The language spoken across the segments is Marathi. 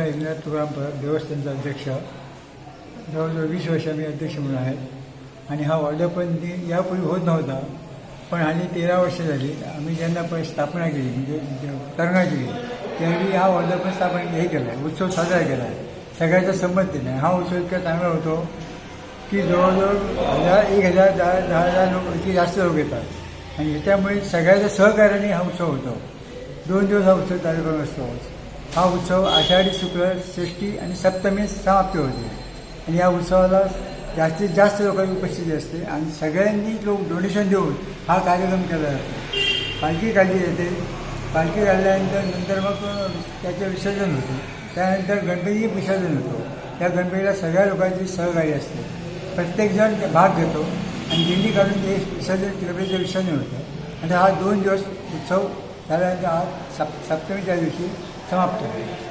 एकनाथ तुकाराम देवस्थानचा अध्यक्ष, जवळजवळ 20 वर्ष मी अध्यक्ष म्हणून आहे. आणि हा वर्धापन यापूर्वी होत नव्हता, पण हल्ली 13 वर्ष झाली. आम्ही ज्यांना स्थापना केली म्हणजे करणार केली त्यावेळी हा वर्धापन स्थापना हे केला आहे, उत्सव साजरा केला आहे. सगळ्याच्या संमतीने हा उत्सव इतका चांगला होतो की जवळजवळ 1000 10,000 लोक इतके जास्त लोक येतात. आणि त्यामुळे सगळ्याच्या सहकार्याने हा उत्सव होतो. 2 दिवस हा उत्सव कार्यक्रम असतो. हा उत्सव आषाढी शुक्ल षष्ठी आणि सप्तमी समाप्ती होते. आणि या उत्सवाला जास्तीत जास्त लोकांची उपस्थिती असते आणि सगळ्यांनी लोक डोनेशन देऊन हा कार्यक्रम केला जातो. पालखी काढली जाते. पालखी काढल्यानंतर मग त्याचं विसर्जन होतं. त्यानंतर गणपती विसर्जन होतो. त्या गणपतीला सगळ्या लोकांची सहकार्य असते. प्रत्येकजण भाग घेतो आणि दिंडी काढून ते गणपतीचं विसर्जन होतं. आणि हा 2 दिवस उत्सव झाल्यानंतर आज सप्तमीच्या दिवशी समाप्त होतो.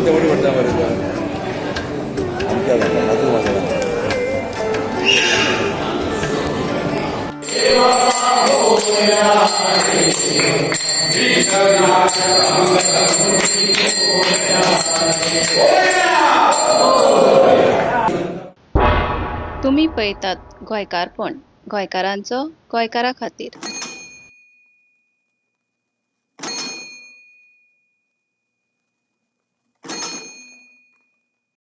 तेवढी म्हणता बरं अजून माझा तुम्ही पळयतात गोंयकारपण, गोंयकारांचो गोंयकारा खातीर.